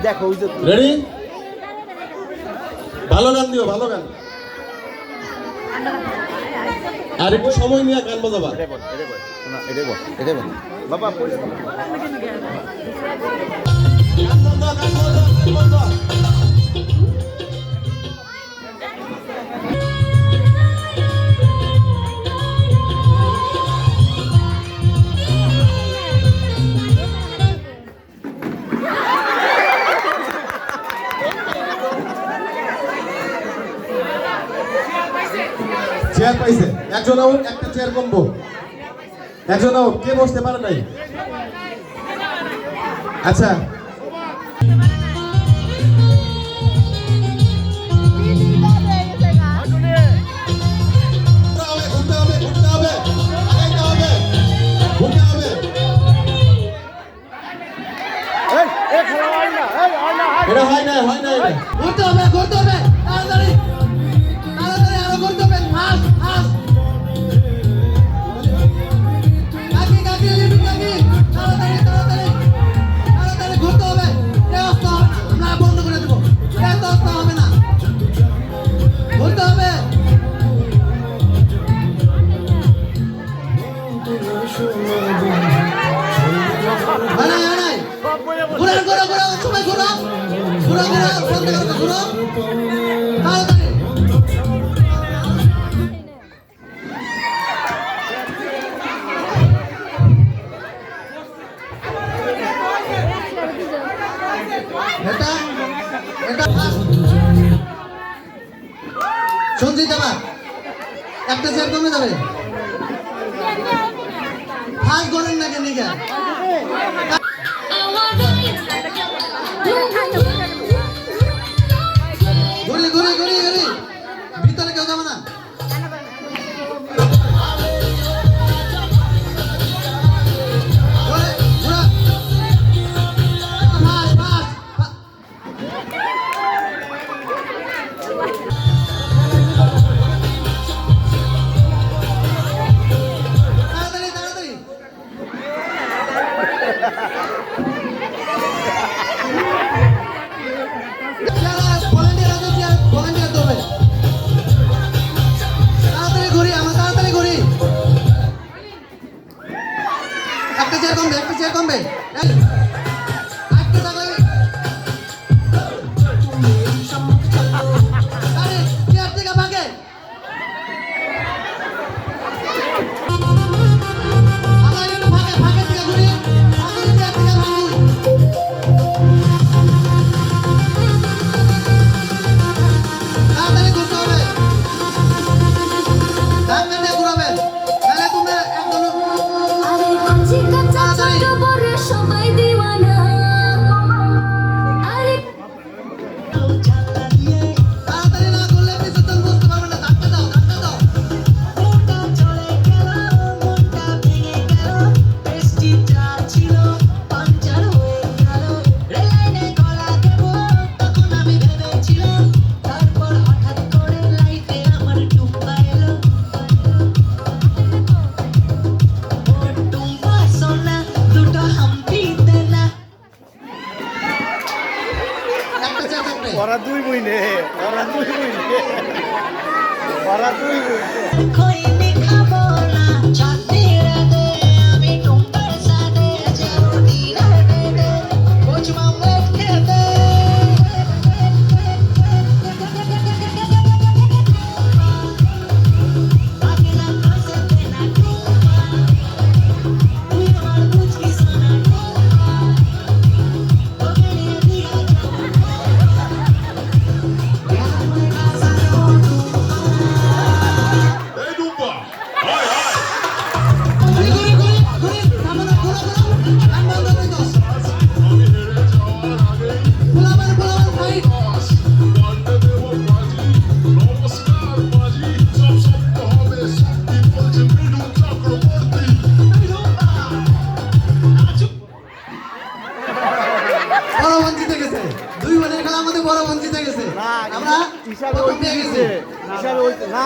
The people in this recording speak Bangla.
দেখো রেডি ভালো গান দিও ভালো গান আর একটু সময় নিয়ে গান বাজাবা বাবা চেয়ার পাইছে একজন আউট একটা চেয়ার কমবো একজন আউট কে বসতে পারে নাই আচ্ছা এটা হয় না করতে হবে তাড়াতাড়ি আরো করতে হবে ফাস্ট কাকি লিমিট কাকি তাড়াতাড়ি ঘুরতে হবে ব্যবস্থা আমরা বন্ধ করে দেবো ব্যবস্থা হবে না ঘুরতে হবে ঘুরো সবাই ঘুরো তাড়াতাড়ি এটা সঞ্জিত আবার একটা চেয়ার কমে যাবে ফাঁস করেন নাকি নিকা ঘুরি ভিতরে কেউ যাবে না একটা চেয়ার কমবে চেয়ার থেকে ভাগে আমরা একটু ভাগে থেকে ঘুরি চেয়ার থেকে ভাঙুন তাড়াতাড়ি ঘুরতে হবে ধাক্কা দিয়ে ঘুরাবেন তাহলে তোমরা একদম সবাই দিওয়ানা তাড়াতাড়ি না করলে পিছন বুঝতে পারবে না ধাক্কা দাও মনটা চলে গেল মনটা ভেঙে গেল বৃষ্টিটা ছিল পাঞ্চার হয়ে গেল রেলাইনে গলা দেব তখন আমি ভেবেছিলাম তারপর হঠাৎ করে লাইফে আমার টুম্পা এলো ও টুম্পা সোনা দুটো হাম্পি দেনা একটা চেয়ার থাকবে ওরা দুই বইনে খইনি খাবো না চাঁদনি রাতে আমি টুম্পার সাথে যাবো ডিনার ডেটে বুঝবা মুখ খেতে আগলা কাছে না টুম্পা তুই আমার বুঝিস না টুম্পা ওকে নিয়ে দিয়া ঘুরি থামো গান বন্ধ করে দাও ফুলাবেন ফাইট বড় বোন জিতে গেছে দুই বোনের খেলা আমাদের বড় বোন জিতে গেছে আমরা হিসাবে প্রথম পেয়ে গেছি না